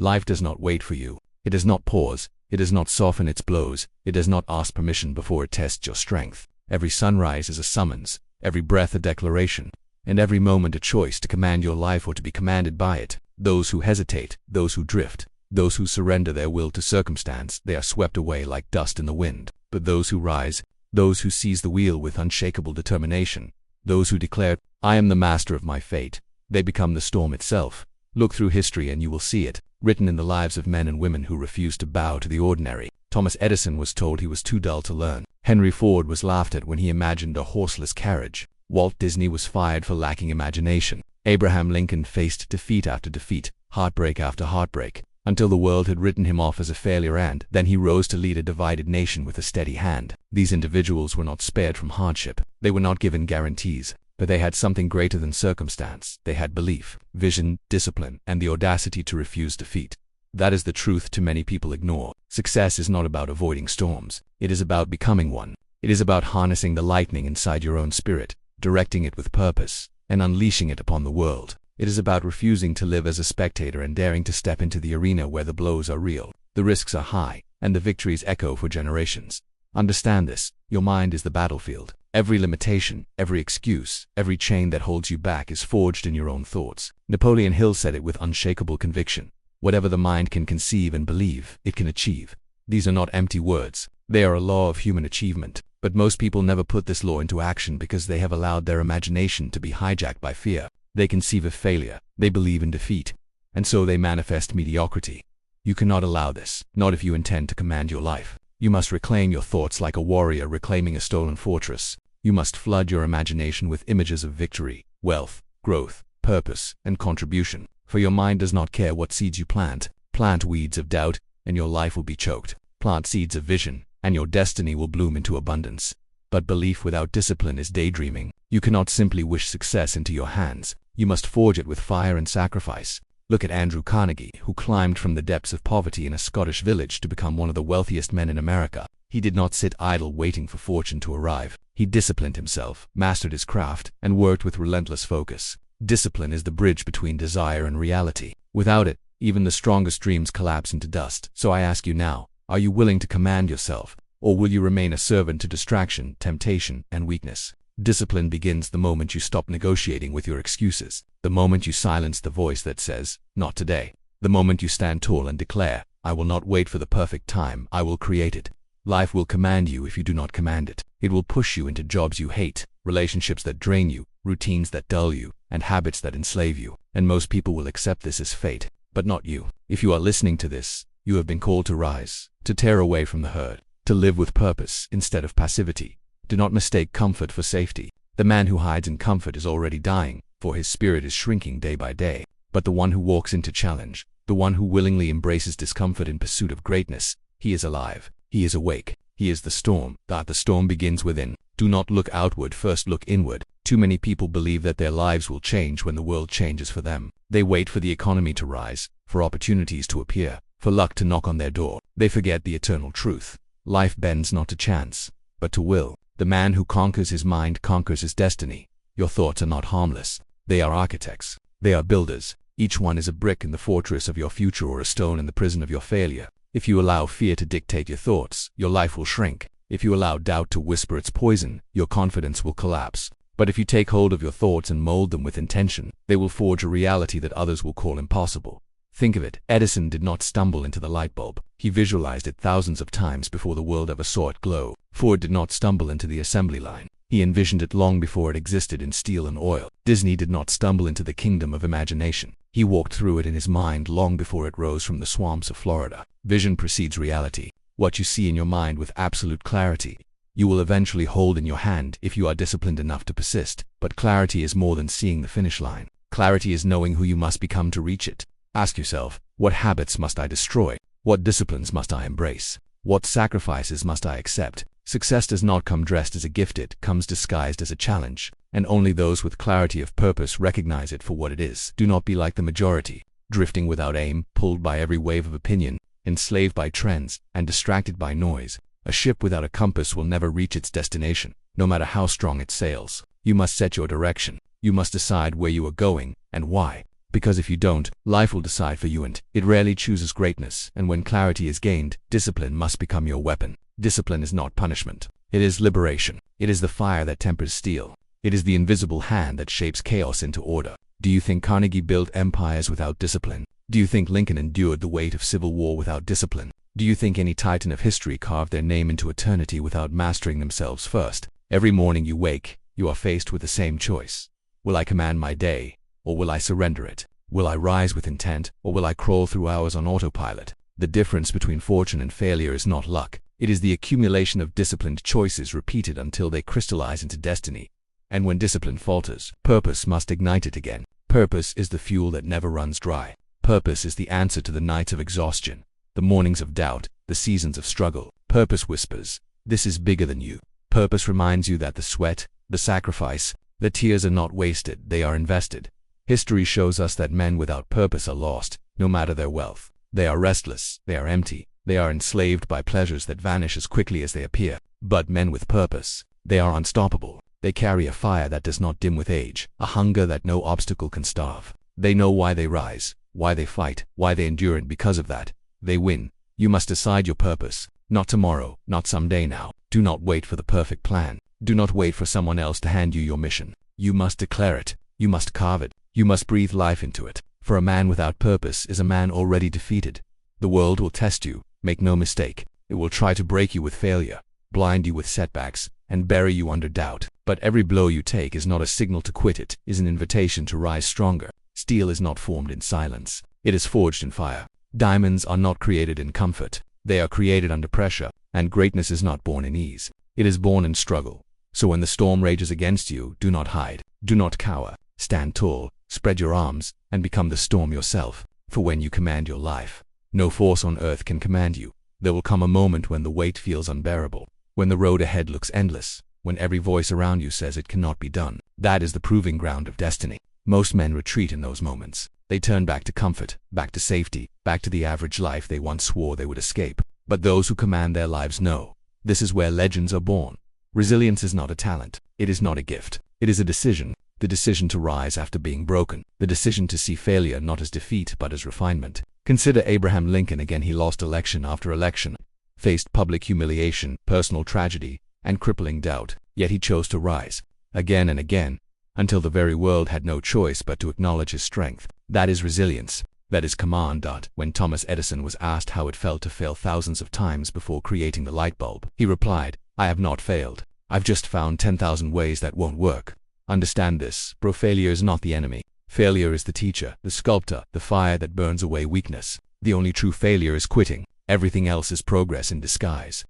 Life does not wait for you. It does not pause. It does not soften its blows. It does not ask permission before it tests your strength. Every sunrise is a summons, every breath a declaration, and every moment a choice to command your life or to be commanded by it. Those who hesitate, those who drift, those who surrender their will to circumstance, they are swept away like dust in the wind. But those who rise, those who seize the wheel with unshakable determination, those who declare, "I am the master of my fate," they become the storm itself. Look through history and you will see it, written in the lives of men and women who refused to bow to the ordinary. Thomas Edison was told he was too dull to learn. Henry Ford was laughed at when he imagined a horseless carriage. Walt Disney was fired for lacking imagination. Abraham Lincoln faced defeat after defeat, heartbreak after heartbreak, until the world had written him off as a failure, and then he rose to lead a divided nation with a steady hand. These individuals were not spared from hardship. They were not given guarantees, but they had something greater than circumstance. They had belief, vision, discipline, and the audacity to refuse defeat. That is the truth too many people ignore. Success is not about avoiding storms. It is about becoming one. It is about harnessing the lightning inside your own spirit, directing it with purpose, and unleashing it upon the world. It is about refusing to live as a spectator and daring to step into the arena where the blows are real, the risks are high, and the victories echo for generations. Understand this: your mind is the battlefield. Every limitation, every excuse, every chain that holds you back is forged in your own thoughts. Napoleon Hill said it with unshakable conviction: "Whatever the mind can conceive and believe, it can achieve." These are not empty words. They are a law of human achievement. But most people never put this law into action because they have allowed their imagination to be hijacked by fear. They conceive of failure. They believe in defeat. And so they manifest mediocrity. You cannot allow this, not if you intend to command your life. You must reclaim your thoughts like a warrior reclaiming a stolen fortress. You must flood your imagination with images of victory, wealth, growth, purpose, and contribution. For your mind does not care what seeds you plant. Plant weeds of doubt, and your life will be choked. Plant seeds of vision, and your destiny will bloom into abundance. But belief without discipline is daydreaming. You cannot simply wish success into your hands. You must forge it with fire and sacrifice. Look at Andrew Carnegie, who climbed from the depths of poverty in a Scottish village to become one of the wealthiest men in America. He did not sit idle waiting for fortune to arrive. He disciplined himself, mastered his craft, and worked with relentless focus. Discipline is the bridge between desire and reality. Without it, even the strongest dreams collapse into dust. So I ask you now, are you willing to command yourself, or will you remain a servant to distraction, temptation, and weakness? Discipline begins the moment you stop negotiating with your excuses, the moment you silence the voice that says, "Not today," the moment you stand tall and declare, "I will not wait for the perfect time, I will create it." Life will command you if you do not command it. It will push you into jobs you hate, relationships that drain you, routines that dull you, and habits that enslave you. And most people will accept this as fate, but not you. If you are listening to this, you have been called to rise, to tear away from the herd, to live with purpose instead of passivity. Do not mistake comfort for safety. The man who hides in comfort is already dying, for his spirit is shrinking day by day. But the one who walks into challenge, the one who willingly embraces discomfort in pursuit of greatness, he is alive, he is awake, he is the storm. That the storm begins within. Do not look outward, first look inward. Too many people believe that their lives will change when the world changes for them. They wait for the economy to rise, for opportunities to appear, for luck to knock on their door. They forget the eternal truth. Life bends not to chance, but to will. The man who conquers his mind conquers his destiny. Your thoughts are not harmless. They are architects. They are builders. Each one is a brick in the fortress of your future or a stone in the prison of your failure. If you allow fear to dictate your thoughts, your life will shrink. If you allow doubt to whisper its poison, your confidence will collapse. But if you take hold of your thoughts and mold them with intention, they will forge a reality that others will call impossible. Think of it. Edison did not stumble into the light bulb. He visualized it thousands of times before the world ever saw it glow. Ford did not stumble into the assembly line. He envisioned it long before it existed in steel and oil. Disney did not stumble into the kingdom of imagination. He walked through it in his mind long before it rose from the swamps of Florida. Vision precedes reality. What you see in your mind with absolute clarity, you will eventually hold in your hand if you are disciplined enough to persist. But clarity is more than seeing the finish line. Clarity is knowing who you must become to reach it. Ask yourself, what habits must I destroy? What disciplines must I embrace? What sacrifices must I accept? Success does not come dressed as a gift, it comes disguised as a challenge. And only those with clarity of purpose recognize it for what it is. Do not be like the majority, drifting without aim, pulled by every wave of opinion, enslaved by trends, and distracted by noise. A ship without a compass will never reach its destination, no matter how strong it sails. You must set your direction. You must decide where you are going, and why. Because if you don't, life will decide for you, and it rarely chooses greatness. And when clarity is gained, discipline must become your weapon. Discipline is not punishment. It is liberation. It is the fire that tempers steel. It is the invisible hand that shapes chaos into order. Do you think Carnegie built empires without discipline? Do you think Lincoln endured the weight of civil war without discipline? Do you think any titan of history carved their name into eternity without mastering themselves first? Every morning you wake, you are faced with the same choice. Will I command my day, or will I surrender it? Will I rise with intent, or will I crawl through hours on autopilot? The difference between fortune and failure is not luck. It is the accumulation of disciplined choices repeated until they crystallize into destiny. And when discipline falters, purpose must ignite it again. Purpose is the fuel that never runs dry. Purpose is the answer to the nights of exhaustion, the mornings of doubt, the seasons of struggle. Purpose whispers, "This is bigger than you." Purpose reminds you that the sweat, the sacrifice, the tears are not wasted, they are invested. History shows us that men without purpose are lost, no matter their wealth. They are restless, they are empty, they are enslaved by pleasures that vanish as quickly as they appear. But men with purpose, they are unstoppable. They carry a fire that does not dim with age, a hunger that no obstacle can starve. They know why they rise, why they fight, why they endure, and because of that, they win. You must decide your purpose. Not tomorrow, not someday now. Do not wait for the perfect plan. Do not wait for someone else to hand you your mission. You must declare it. You must carve it. You must breathe life into it. For a man without purpose is a man already defeated. The world will test you, make no mistake. It will try to break you with failure, blind you with setbacks, and bury you under doubt. But every blow you take is not a signal to quit, it is an invitation to rise stronger. Steel is not formed in silence. It is forged in fire. Diamonds are not created in comfort. They are created under pressure. And greatness is not born in ease. It is born in struggle. So when the storm rages against you, do not hide. Do not cower. Stand tall, spread your arms, and become the storm yourself. For when you command your life, no force on earth can command you. There will come a moment when the weight feels unbearable, when the road ahead looks endless, when every voice around you says it cannot be done. That is the proving ground of destiny. Most men retreat in those moments. They turn back to comfort, back to safety, back to the average life they once swore they would escape. But those who command their lives know. This is where legends are born. Resilience is not a talent. It is not a gift. It is a decision. The decision to rise after being broken. The decision to see failure not as defeat but as refinement. Consider Abraham Lincoln again. He lost election after election, faced public humiliation, personal tragedy, and crippling doubt. Yet he chose to rise, again and again, until the very world had no choice but to acknowledge his strength. That is resilience. That is command. When Thomas Edison was asked how it felt to fail thousands of times before creating the light bulb, he replied, "I have not failed. I've just found 10,000 ways that won't work." Understand this, bro. Failure is not the enemy. Failure is the teacher, the sculptor, the fire that burns away weakness. The only true failure is quitting. Everything else is progress in disguise.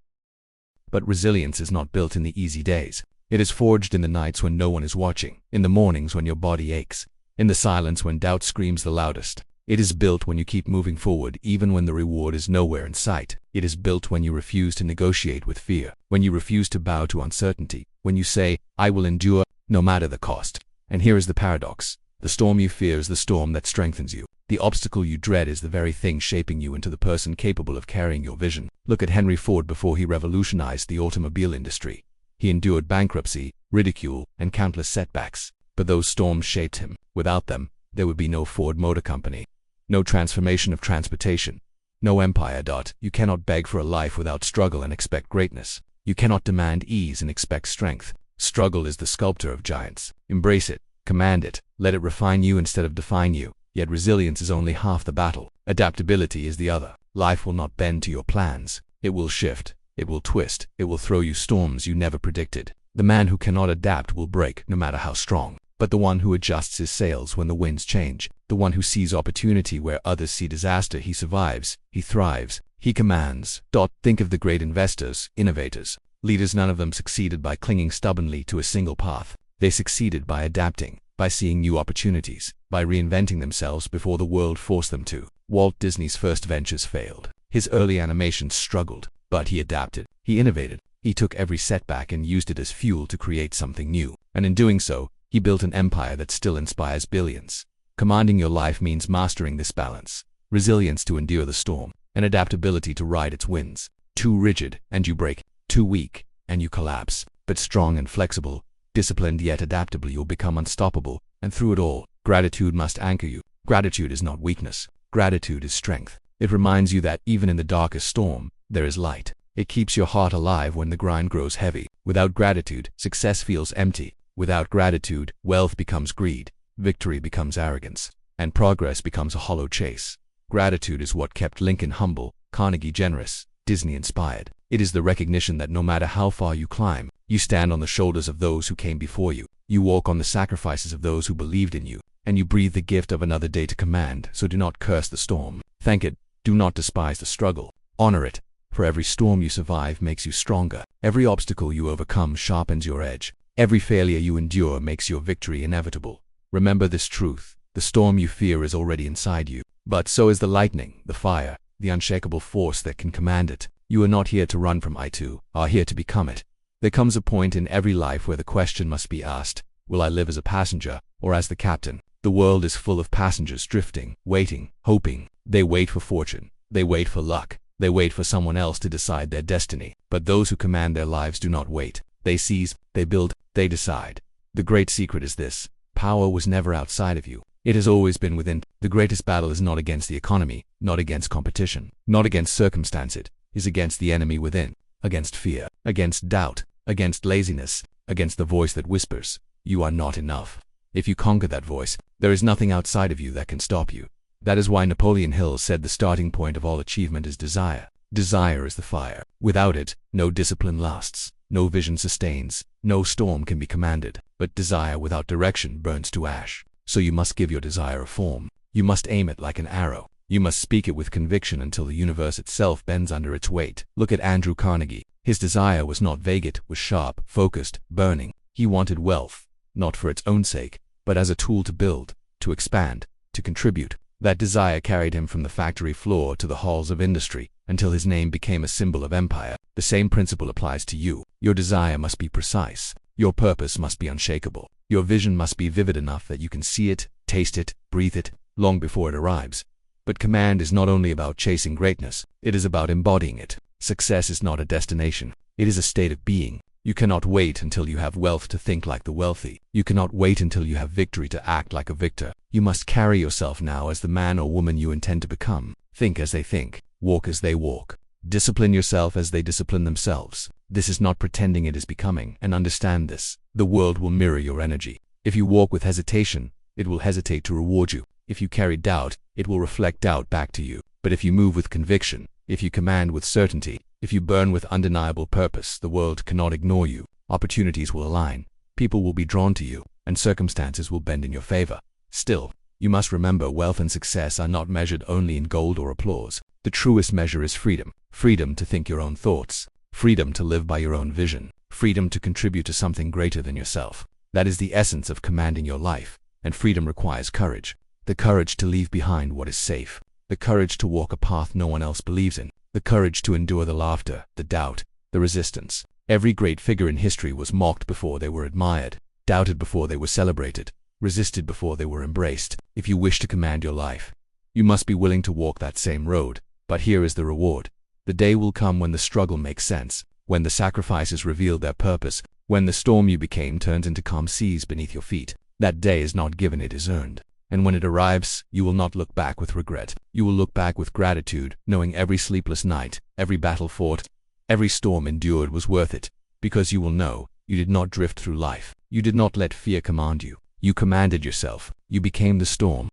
But resilience is not built in the easy days. It is forged in the nights when no one is watching, in the mornings when your body aches, in the silence when doubt screams the loudest. It is built when you keep moving forward even when the reward is nowhere in sight. It is built when you refuse to negotiate with fear, when you refuse to bow to uncertainty, when you say, "I will endure, no matter the cost." And here is the paradox. The storm you fear is the storm that strengthens you. The obstacle you dread is the very thing shaping you into the person capable of carrying your vision. Look at Henry Ford before he revolutionized the automobile industry. He endured bankruptcy, ridicule, and countless setbacks. But those storms shaped him. Without them, there would be no Ford Motor Company, no transformation of transportation, no empire. You cannot beg for a life without struggle and expect greatness. You cannot demand ease and expect strength. Struggle is the sculptor of giants. Embrace it, command it, let it refine you instead of define you. Yet resilience is only half the battle. Adaptability is the other. Life will not bend to your plans. It will shift. It will twist. It will throw you storms you never predicted. The man who cannot adapt will break, no matter how strong. But the one who adjusts his sails when the winds change, the one who sees opportunity where others see disaster, he survives, he thrives, he commands. Think of the great investors, innovators, leaders. None of them succeeded by clinging stubbornly to a single path. They succeeded by adapting, by seeing new opportunities, by reinventing themselves before the world forced them to. Walt Disney's first ventures failed. His early animations struggled, but he adapted, he innovated, he took every setback and used it as fuel to create something new. And in doing so, he built an empire that still inspires billions. Commanding your life means mastering this balance. Resilience to endure the storm, and adaptability to ride its winds. Too rigid, and you break. Too weak, and you collapse. But strong and flexible, disciplined yet adaptable, you'll become unstoppable. And through it all, gratitude must anchor you. Gratitude is not weakness. Gratitude is strength. It reminds you that even in the darkest storm, there is light. It keeps your heart alive when the grind grows heavy. Without gratitude, success feels empty. Without gratitude, wealth becomes greed, victory becomes arrogance, and progress becomes a hollow chase. Gratitude is what kept Lincoln humble, Carnegie generous, Disney inspired. It is the recognition that no matter how far you climb, you stand on the shoulders of those who came before you. You walk on the sacrifices of those who believed in you, and you breathe the gift of another day to command. So do not curse the storm. Thank it. Do not despise the struggle. Honor it. For every storm you survive makes you stronger. Every obstacle you overcome sharpens your edge. Every failure you endure makes your victory inevitable. Remember this truth. The storm you fear is already inside you. But so is the lightning, the fire, the unshakable force that can command it. You are not here to run from it, are here to become it. There comes a point in every life where the question must be asked, will I live as a passenger or as the captain? The world is full of passengers drifting, waiting, hoping. They wait for fortune. They wait for luck. They wait for someone else to decide their destiny. But those who command their lives do not wait. They seize, they build, they decide. The great secret is this: power was never outside of you. It has always been within. The greatest battle is not against the economy, not against competition, not against circumstance. It is against the enemy within, against fear, against doubt, against laziness, against the voice that whispers, you are not enough. If you conquer that voice, there is nothing outside of you that can stop you. That is why Napoleon Hill said the starting point of all achievement is desire. Desire is the fire. Without it, no discipline lasts, no vision sustains, no storm can be commanded. But desire without direction burns to ash. So you must give your desire a form. You must aim it like an arrow. You must speak it with conviction until the universe itself bends under its weight. Look at Andrew Carnegie. His desire was not vague, it was sharp, focused, burning. He wanted wealth, not for its own sake, but as a tool to build, to expand, to contribute. That desire carried him from the factory floor to the halls of industry, until his name became a symbol of empire. The same principle applies to you. Your desire must be precise. Your purpose must be unshakable. Your vision must be vivid enough that you can see it, taste it, breathe it, long before it arrives. But command is not only about chasing greatness, it is about embodying it. Success is not a destination, it is a state of being. You cannot wait until you have wealth to think like the wealthy. You cannot wait until you have victory to act like a victor. You must carry yourself now as the man or woman you intend to become. Think as they think, walk as they walk. Discipline yourself as they discipline themselves. This is not pretending, it is becoming, and understand this. The world will mirror your energy. If you walk with hesitation, it will hesitate to reward you. If you carry doubt, it will reflect doubt back to you. But if you move with conviction, if you command with certainty, if you burn with undeniable purpose, the world cannot ignore you. Opportunities will align, people will be drawn to you, and circumstances will bend in your favor. Still, you must remember, wealth and success are not measured only in gold or applause. The truest measure is freedom. Freedom to think your own thoughts. Freedom to live by your own vision. Freedom to contribute to something greater than yourself. That is the essence of commanding your life, and freedom requires courage. The courage to leave behind what is safe. The courage to walk a path no one else believes in. The courage to endure the laughter, the doubt, the resistance. Every great figure in history was mocked before they were admired, doubted before they were celebrated, resisted before they were embraced. If you wish to command your life, you must be willing to walk that same road. But here is the reward. The day will come when the struggle makes sense, when the sacrifices reveal their purpose, when the storm you became turns into calm seas beneath your feet. That day is not given, it is earned. And when it arrives, you will not look back with regret. You will look back with gratitude, knowing every sleepless night, every battle fought, every storm endured was worth it, because you will know, you did not drift through life. You did not let fear command you. You commanded yourself. You became the storm.